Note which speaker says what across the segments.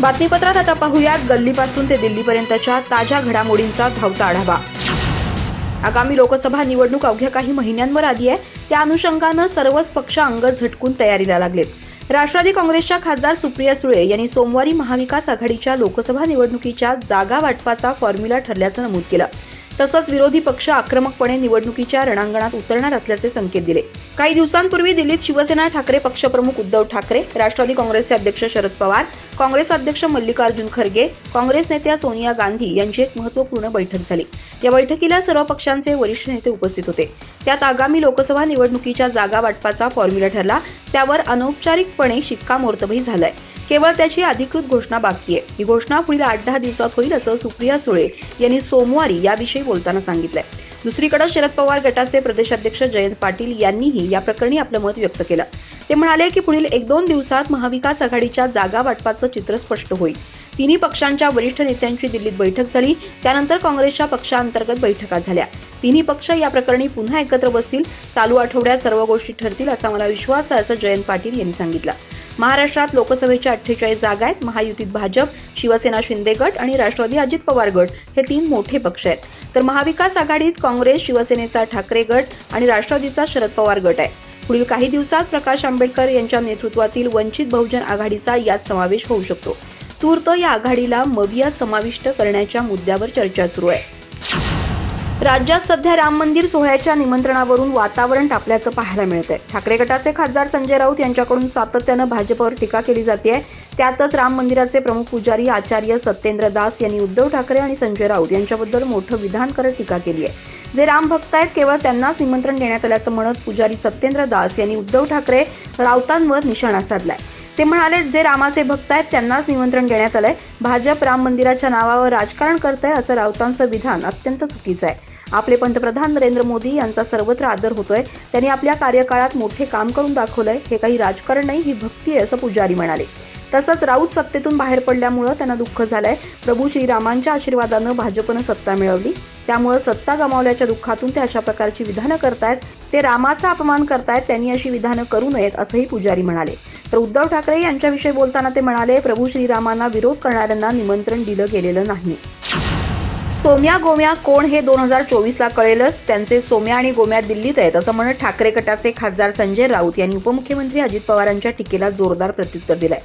Speaker 1: बातमीपत्रात आता पाहूयात गल्लीपासून ते दिल्लीपर्यंतच्या ताज्या घडामोडींचा धावता आढावा। आगामी लोकसभा निवडणूक अवघ्या काही महिन्यांवर आली आहे। त्या अनुषंगानं सर्वच पक्ष अंग झटकून तयारीला लागलेत। राष्ट्रवादी काँग्रेसच्या खासदार सुप्रिया सुळे यांनी सोमवारी महाविकास आघाडीच्या लोकसभा निवडणुकीच्या जागा वाटपाचा फॉर्म्युला ठरल्याचं नमूद केलं। तसंच विरोधी पक्ष आक्रमकपणे निवडणुकीच्या रणांगणात उतरणार असल्याचे संकेत दिले। काही दिवसांपूर्वी दिल्लीत शिवसेना ठाकरे पक्षप्रमुख उद्धव ठाकरे, राष्ट्रवादी काँग्रेसचे अध्यक्ष शरद पवार, काँग्रेस अध्यक्ष मल्लिकार्जुन खरगे, काँग्रेस नेत्या सोनिया गांधी यांची एक महत्त्वपूर्ण बैठक झाली। या बैठकीला सर्व पक्षांचे वरिष्ठ नेते उपस्थित होते। त्यात आगामी लोकसभा निवडणुकीच्या जागा वाटपाचा फॉर्म्युला ठरला, त्यावर अनौपचारिकपणे शिक्कामोर्तबही झालाय। केवळ त्याची अधिकृत घोषणा बाकी आहे। ही घोषणा पुढील 8-10 दिवसात होईल असं सुप्रिया सुळे यांनी सोमवारी याविषयी बोलताना सांगितलंय। दुसरीकडे शरद पवार गटाचे प्रदेशाध्यक्ष जयंत पाटील यांनीही या प्रकरणी आपलं मत व्यक्त केलं। ते म्हणाले की पुढील 1-2 दिवसात महाविकास आघाडीच्या जागा वाटपाचं चित्र स्पष्ट होईल। तिन्ही पक्षांच्या वरिष्ठ नेत्यांची दिल्लीत बैठक झाली, त्यानंतर काँग्रेसच्या पक्षांतर्गत बैठका झाल्या। तिन्ही पक्ष या प्रकरणी पुन्हा एकत्र बसतील। चालू आठवड्यात सर्व गोष्टी ठरतील असा मला विश्वास आहे असं जयंत पाटील यांनी सांगितलं। महाराष्ट्रात लोकसभेच्या 48 जागा आहेत। महायुतीत भाजप, शिवसेना शिंदे गट आणि राष्ट्रवादी अजित पवार गट हे 3 मोठे पक्ष आहेत। तर महाविकास आघाडीत काँग्रेस, शिवसेनेचा ठाकरे गट आणि राष्ट्रवादीचा शरद पवार गट आहे। पुढील काही दिवसात प्रकाश आंबेडकर यांच्या नेतृत्वातील वंचित बहुजन आघाडीचा यात समावेश होऊ शकतो। तूर्त या आघाडीला मवियात समाविष्ट करण्याच्या मुद्द्यावर चर्चा सुरू आहे। राज्यात सध्या राम मंदिर सोहळ्याच्या निमंत्रणावरून वातावरण तापल्याचं पाहायला मिळतंय। ठाकरे गटाचे खासदार संजय राऊत यांच्याकडून सातत्यानं भाजपवर टीका केली जाते। त्यातच राम मंदिराचे प्रमुख पुजारी आचार्य सत्येंद्र दास यांनी उद्धव ठाकरे आणि संजय राऊत यांच्याबद्दल मोठं विधान करत टीका केली आहे। जे राम भक्त आहेत केवळ त्यांनाच निमंत्रण देण्यात आल्याचं म्हणत पुजारी सत्येंद्र दास यांनी उद्धव ठाकरे राऊतांवर निशाणा साधलाय। ते म्हणाले, जे रामाचे भक्त आहेत त्यांनाच निमंत्रण देण्यात आलंय। भाजप राम मंदिराच्या नावावर राजकारण करतंय असं राऊतांचं विधान अत्यंत चुकीचं आहे। आपले पंतप्रधान नरेंद्र मोदी यांचा सर्वत्र आदर होतोय। त्यांनी आपल्या कार्यकाळात मोठे काम करून दाखवलंय। हे काही राजकारण नाही, ही भक्ती आहे असं पुजारी म्हणाले। तसंच राऊत सत्तेतून बाहेर पडल्यामुळे त्यांना दुःख झालंय। प्रभू श्रीरामांच्या आशीर्वादानं भाजपनं सत्ता मिळवली, त्यामुळे सत्ता गमावल्याच्या दुःखातून ते अशा प्रकारची विधानं करतायत। ते रामाचा अपमान करतायत, त्यांनी अशी विधानं करू नयेत असंही पुजारी म्हणाले। तर उद्धव ठाकरे यांच्याविषयी बोलताना ते म्हणाले, प्रभू श्रीरामांना विरोध करणाऱ्यांना निमंत्रण दिलं गेलेलं नाही। सोम्या गोम्या कोण हे 2024ला कळेलच। त्यांचे सोम्या आणि गोम्या दिल्लीत आहेत असं म्हणत ठाकरे गटाचे खासदार संजय राऊत यांनी उपमुख्यमंत्री अजित पवारांच्या टीकेला जोरदार प्रत्युत्तर दिलंय।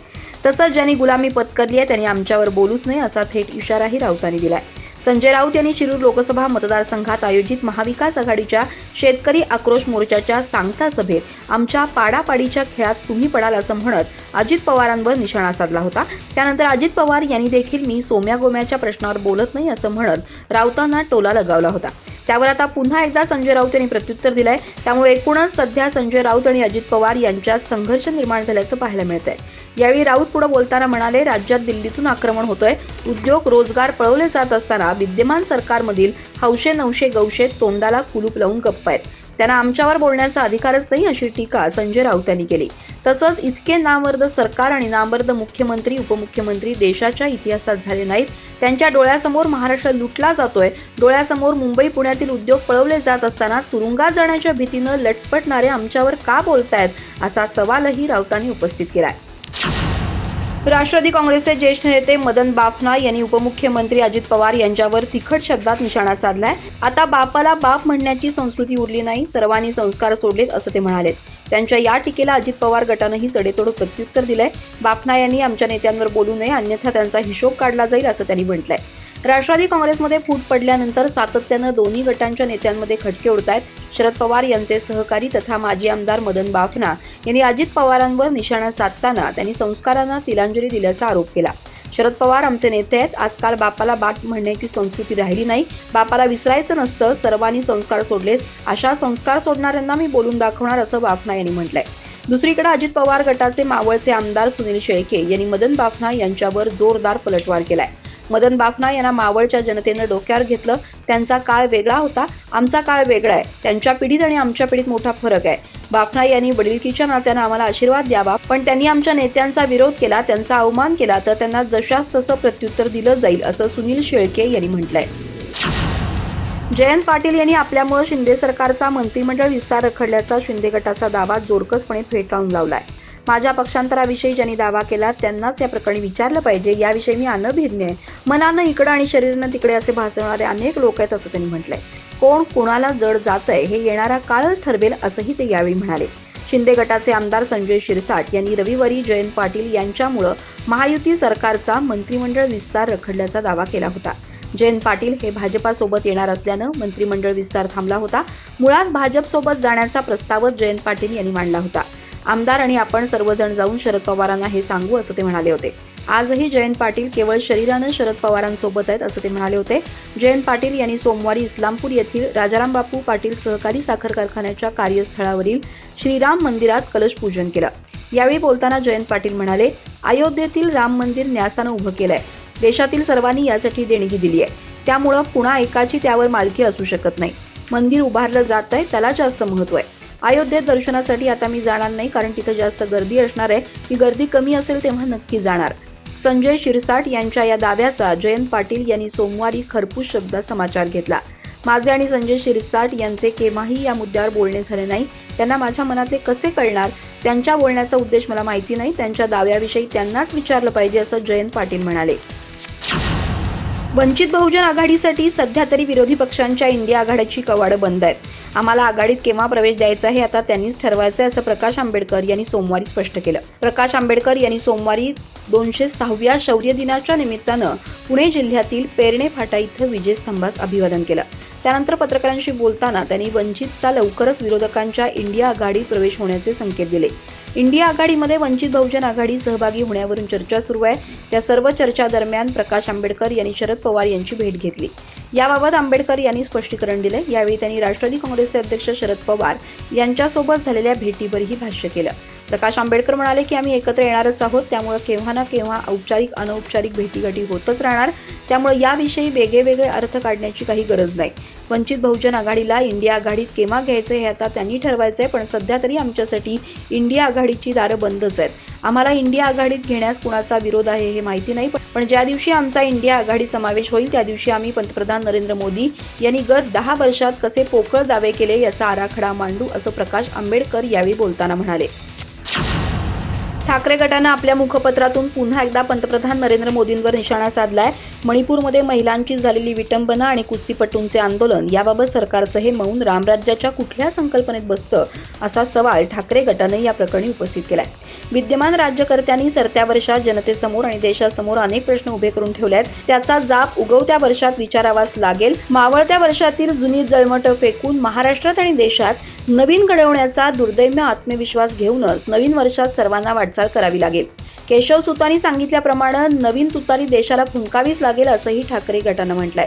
Speaker 1: तसंच ज्यांनी गुलामी पत्करली आहे त्यांनी आमच्यावर बोलूच नये असा थेट इशाराही राऊतांनी दिलाय। संजय राऊत यांनी शिरूर लोकसभा मतदारसंघात आयोजित महाविकास आघाडीच्या शेतकरी आक्रोश मोर्चाच्या सांगता सभेत आमच्या पाडापाडीच्या खेळात तुम्ही पडाल असं म्हणत अजित पवारांवर निशाणा साधला होता। त्यानंतर अजित पवार यांनी देखील मी सोम्या गोम्याच्या प्रश्नावर बोलत नाही असं म्हणत राऊतांना टोला लगावला होता। त्यावर आता पुन्हा एकदा संजय राऊत यांनी प्रत्युत्तर दिलंय। त्यामुळे एकूणच सध्या संजय राऊत आणि अजित पवार यांच्यात संघर्ष निर्माण झाल्याचं पाहायला मिळतंय। यावेळी राऊत पुढे बोलताना म्हणाले, राज्यात दिल्लीतून आक्रमण होतोय। उद्योग रोजगार पळवले जात असताना विद्यमान सरकारमधील हौशे नवशे गौशे तोंडाला कुलूप लावून गप्प आहेत। त्यांना आमच्यावर बोलण्याचा अधिकारच नाही अशी टीका संजय राऊत यांनी केली। तसंच इतके नामर्द सरकार आणि नामर्द मुख्यमंत्री उपमुख्यमंत्री देशाच्या इतिहासात झाले नाहीत। त्यांच्या डोळ्यासमोर महाराष्ट्र लुटला जातोय। डोळ्यासमोर मुंबई पुण्यातील उद्योग पळवले जात असताना तुरुंगात जाण्याच्या भीतीनं लटपटणारे आमच्यावर का बोलतायत असा सवालही राऊतांनी उपस्थित केलाय। राष्ट्रवादी काँग्रेसचे ज्येष्ठ नेते मदन बाफना यांनी उपमुख्यमंत्री अजित पवार यांच्यावर तिखट शब्दात निशाणा साधलाय। आता बापाला बाप म्हणण्याची संस्कृती उरली नाही, सर्वांनी संस्कार सोडलेत असं ते म्हणाले। त्यांच्या या टीकेला अजित पवार गटानंही सडेतोड प्रत्युत्तर दिलंय। बाफना यांनी आमच्या नेत्यांवर बोलू नये, अन्यथा त्यांचा हिशोब काढला जाईल असं त्यांनी म्हटलंय। राष्ट्रवादी काँग्रेसमध्ये फूट पडल्यानंतर सातत्यानं दोन्ही गटांच्या नेत्यांमध्ये खटके उडतायत। शरद पवार यांचे सहकारी तथा माजी आमदार मदन बाफना यांनी अजित पवारांवर निशाणा साधताना त्यांनी संस्कारांना तिलांजली दिल्याचा आरोप केला। शरद पवार आमचे नेते आहेत। आजकाल बापाला बाप म्हणण्याची संस्कृती राहिली नाही। बापाला विसरायचं नसतं, सर्वांनी संस्कार सोडलेत। अशा संस्कार सोडणाऱ्यांना मी बोलून दाखवणार असं बाफना यांनी म्हटलंय। दुसरीकडे अजित पवार गटाचे मावळचे आमदार सुनील शेळके यांनी मदन बाफना यांच्यावर जोरदार पलटवार केलाय। मदन बाफना यांना मावळच्या जनतेनं डोक्यावर घेतलं। त्यांचा काळ वेगळा होता, आमचा काळ वेगळा आहे। त्यांच्या पिढीत आणि आमच्या पिढीत मोठा फरक आहे। बाफना यांनी वडिलकीच्या नात्यानं आम्हाला आशीर्वाद द्यावा, पण त्यांनी आमच्या नेत्यांचा विरोध केला, त्यांचा अवमान केला तर त्यांना जशास तसं प्रत्युत्तर दिलं जाईल असं सुनील शेळके यांनी म्हटलंय। जयंत पाटील यांनी आपल्यामुळे शिंदे सरकारचा मंत्रिमंडळ विस्तार रखडल्याचा शिंदे गटाचा दावा जोरकसपणे फेटाळून लावलाय। माझ्या पक्षांतराविषयी ज्यांनी दावा केला त्यांनाच या प्रकरणी विचारलं पाहिजे. याविषयी मी अनभिज्ञ आहे. मनानं इकडं आणि शरीरानं तिकडे असे भासणारे अनेक लोक आहेत असं त्यांनी म्हटलंय. कोण कोणाला जड जातंय हे येणारा काळच ठरवेल असंही ते यावेळी म्हणाले. शिंदे गटाचे आमदार संजय शिरसाट यांनी रविवारी जयंत पाटील यांच्यामुळे महायुती सरकारचा मंत्रिमंडळ विस्तार रखडल्याचा दावा केला होता. जयंत पाटील हे भाजपासोबत येणार असल्यानं मंत्रिमंडळ विस्तार थांबला होता. मुळात भाजपसोबत जाण्याचा प्रस्तावच जयंत पाटील यांनी मांडला होता. आमदार आणि आपण सर्वजण जाऊन शरद पवारांना हे सांगू असं ते म्हणाले होते. आजही जयंत पाटील केवळ शरीरानं शरद पवारांसोबत आहेत असं ते म्हणाले होते. जयंत पाटील यांनी सोमवारी इस्लामपूर येथील राजाराम बापू पाटील सहकारी साखर कारखान्याच्या कार्यस्थळावरील श्रीराम मंदिरात कलश पूजन केलं. यावेळी बोलताना जयंत पाटील म्हणाले, अयोध्येतील राम मंदिर न्यासानं उभं केलंय. देशातील सर्वांनी यासाठी देणगी दिली आहे. त्यामुळं पुन्हा एकाची त्यावर मालकी असू शकत नाही. मंदिर उभारलं जात आहे त्याला जास्त महत्त्व आहे. अयोध्येत दर्शनासाठी आता मी जाणार नाही, कारण तिथं जास्त गर्दी असणार आहे. ही गर्दी कमी असेल तेव्हा नक्की जाणार. संजय शिरसाट यांच्या या दाव्याचा जयंत पाटील यांनी सोमवारी खरपूस शब्दात समाचार घेतला. माझे आणि संजय शिरसाट यांचे केव्हाही या मुद्द्यावर बोलणे झाले नाही. त्यांना माझ्या मनातले कसे कळणार? त्यांच्या बोलण्याचा उद्देश मला माहिती नाही. त्यांच्या दाव्याविषयी त्यांनाच विचारलं पाहिजे असं जयंत पाटील म्हणाले. वंचित बहुजन आघाडीसाठी सध्या तरी विरोधी पक्षांच्या इंडिया आघाडीची कवाडं बंद आहेत. आम्हाला आघाडीत केव्हा प्रवेश द्यायचा हे आता त्यांनीच ठरवायचं आहे असं प्रकाश आंबेडकर यांनी सोमवारी स्पष्ट केलं. प्रकाश आंबेडकर यांनी सोमवारी 206व्या शौर्य दिनाच्या निमित्तानं पुणे जिल्ह्यातील पेरणे फाटा इथं विजयस्तंभास अभिवादन केलं. त्यानंतर पत्रकारांशी बोलताना त्यांनी वंचितचा लवकरच विरोधकांच्या इंडिया आघाडीत प्रवेश होण्याचे संकेत दिले. इंडिया आघाडीमध्ये वंचित बहुजन आघाडी सहभागी होण्यावरून चर्चा सुरू आहे. त्या सर्व चर्चादरम्यान प्रकाश आंबेडकर यांनी शरद पवार यांची भेट घेतली. याबाबत आंबेडकर यांनी स्पष्टीकरण दिले. यावेळी त्यांनी राष्ट्रवादी काँग्रेसचे अध्यक्ष शरद पवार यांच्यासोबत झालेल्या भेटीवरही भाष्य केलं. प्रकाश आंबेडकर म्हणाले की आम्ही एकत्र येणारच आहोत. त्यामुळे केव्हा ना केव्हा औपचारिक अनौपचारिक भेटीगाठी होतच राहणार. त्यामुळे याविषयी वेगळे अर्थ काढण्याची काही गरज नाही. वंचित बहुजन आघाडीला इंडिया आघाडीत केव्हा घ्यायचं हे आता त्यांनी ठरवायचंय. पण सध्या तरी आमच्यासाठी इंडिया आघाडीची दारं बंदच आहेत. आम्हाला इंडिया आघाडीत घेण्यास कुणाचा विरोध आहे हे माहिती नाही. पण ज्या दिवशी आमचा इंडिया आघाडीत समावेश होईल त्या दिवशी आम्ही पंतप्रधान नरेंद्र मोदी यांनी गत 10 वर्षात कसे पोकळ दावे केले याचा आराखडा मांडू असं प्रकाश आंबेडकर यावेळी बोलताना म्हणाले. ठाकरे गटानं आपल्या मुखपत्रातून पुन्हा एकदा पंतप्रधान नरेंद्र मोदींवर निशाणा साधलाय. मणिपूरमध्ये महिलांची झालेली विटंबना आणि कुस्तीपटूंचे आंदोलन याबाबत सरकारचं हे मौन रामराज्याच्या कुठल्या संकल्पनेत बसतं असा सवाल ठाकरे गटानं या प्रकरणी उपस्थित केलाय. विद्यमान राज्यकर्त्यांनी सरत्या वर्षात जनतेसमोर आणि देशासमोर अनेक प्रश्न उभे करून ठेवले आहेत. त्याचा जाब उगवत्या वर्षात विचारावाच लागेल. मावळत्या वर्षातील जुनी जळमटं फेकून महाराष्ट्रात आणि देशात नवीन घडवण्याचा दुर्दैम्य आत्मविश्वास घेऊनच नवीन वर्षात सर्वांना वाटचाल करावी लागेल. केशव सुतांनी सांगितल्याप्रमाणे नवीन तुतारी देशाला फुंकावीच लागेल असंही ठाकरे गटानं म्हटलंय.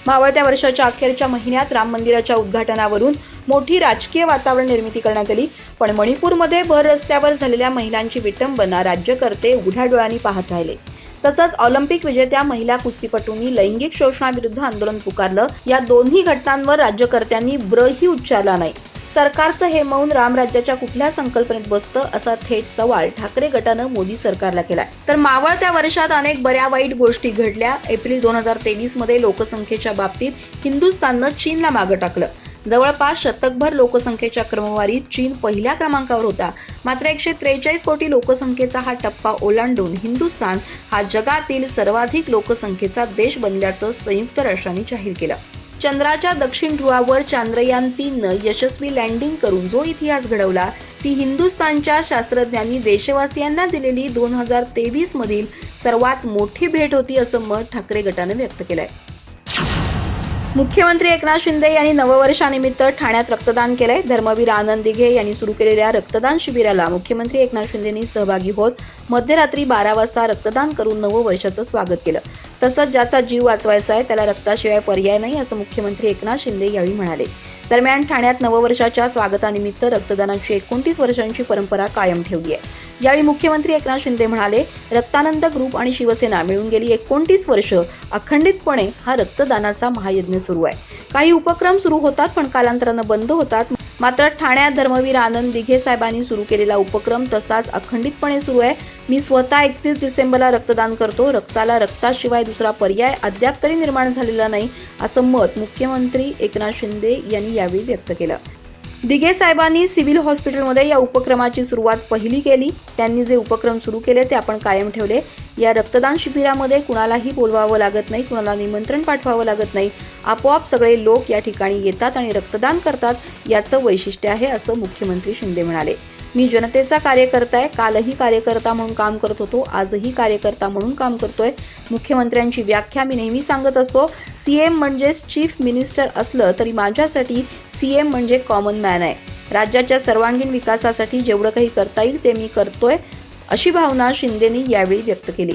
Speaker 1: मावळत्या वर्षाच्या अखेरच्या महिन्यात राम मंदिराच्या उद्घाटनावरून मोठी राजकीय वातावरण निर्मिती करण्यात आली. पण मणिपूरमध्ये भर रस्त्यावर झालेल्या महिलांची विटंबना राज्यकर्ते उघड्या डोळ्यांनी पाहत राहिले. तसंच ऑलिम्पिक विजेत्या महिला कुस्तीपटूंनी लैंगिक शोषणाविरुद्ध आंदोलन पुकारलं. या दोन्ही घटनांवर राज्यकर्त्यांनी ब्रही उच्चारला नाही. सरकारचं हे मौन रामराज्याच्या कुठल्या संकल्पनेत बसतं असा थेट सवाल ठाकरे गटानं मोदी सरकारला केलाय. तर मावळत्या वर्षात अनेक बऱ्या वाईट गोष्टी घडल्या. एप्रिल 2023 मध्ये लोकसंख्येच्या बाबतीत हिंदुस्थाननं चीनला मागं टाकलं. जवळपास शतकभर लोकसंख्येच्या क्रमवारीत चीन पहिल्या क्रमांकावर होता. मात्र 143 कोटी लोकसंख्येचा हा टप्पा ओलांडून हिंदुस्थान हा जगातील सर्वाधिक लोकसंख्येचा देश बनल्याचं संयुक्त राष्ट्रांनी जाहीर केलं. चंद्राच्या दक्षिण ध्रुवावर चांद्रयान 3नं यशस्वी लँडिंग करून जो इतिहास घडवला ती हिंदुस्थानच्या शास्त्रज्ञांनी देशवासियांना दिलेली 2023 मधील सर्वात मोठी भेट होती असं मत ठाकरे गटानं व्यक्त केलंय. मुख्यमंत्री एकनाथ शिंदे यांनी नववर्षानिमित्त ठाण्यात रक्तदान केलंय. धर्मवीर आनंद दिघे यांनी सुरू केलेल्या रक्तदान शिबिराला मुख्यमंत्री एकनाथ शिंदेंनी सहभागी होत मध्यरात्री 12 वाजता रक्तदान करून नववर्षाचं स्वागत केलं. तसंच ज्याचा जीव वाचवायचा आहे त्याला रक्ताशिवाय पर्याय नाही असं मुख्यमंत्री एकनाथ शिंदे यावेळी म्हणाले. दरम्यान ठाण्यात नववर्षाच्या स्वागतानिमित्त रक्तदानाची 29 वर्षांची परंपरा कायम ठेवली आहे. यावेळी मुख्यमंत्री एकनाथ शिंदे म्हणाले, रक्तानंद ग्रुप आणि शिवसेना मिळून गेली 29 वर्ष अखंडितपणे हा रक्तदानाचा महायज्ञ सुरू आहे. काही उपक्रम सुरू होतात पण कालांतरानं बंद होतात. मात्र ठाण्यात धर्मवीर आनंद दिघे साहेबांनी सुरू केलेला उपक्रम तसाच अखंडितपणे सुरू आहे. मी स्वतः 31 डिसेंबरला रक्तदान करतो. रक्ताला रक्ताशिवाय दुसरा पर्याय अद्याप तरी निर्माण झालेला नाही असं मत मुख्यमंत्री एकनाथ शिंदे यांनी यावेळी व्यक्त केलं. दिघे साहेबांनी सिव्हिल हॉस्पिटलमध्ये या उपक्रमाची सुरुवात पहिली केली. त्यांनी जे उपक्रम सुरू केले ते आपण कायम ठेवले. या रक्तदान शिबिरामध्ये कुणालाही बोलवावं लागत नाही, कुणाला निमंत्रण पाठवावं लागत नाही. आपोआप सगळे लोक या ठिकाणी येतात आणि रक्तदान करतात. याचं वैशिष्ट्य आहे असं मुख्यमंत्री शिंदे म्हणाले. मी जनतेचा कार्यकर्ता आहे. कालही कार्यकर्ता म्हणून काम करत होतो, आजही कार्यकर्ता म्हणून काम करतोय. मुख्यमंत्र्यांची व्याख्या मी नेहमी सांगत असतो. सीएम म्हणजेच चीफ मिनिस्टर असलं तरी माझ्यासाठी सीएम म्हणजे कॉमन मॅन आहे. राज्याच्या सर्वांगीण विकासासाठी जेवढं काही करता येईल ते मी करतोय, अशी भावना शिंदेंनी यावेळी व्यक्त केली.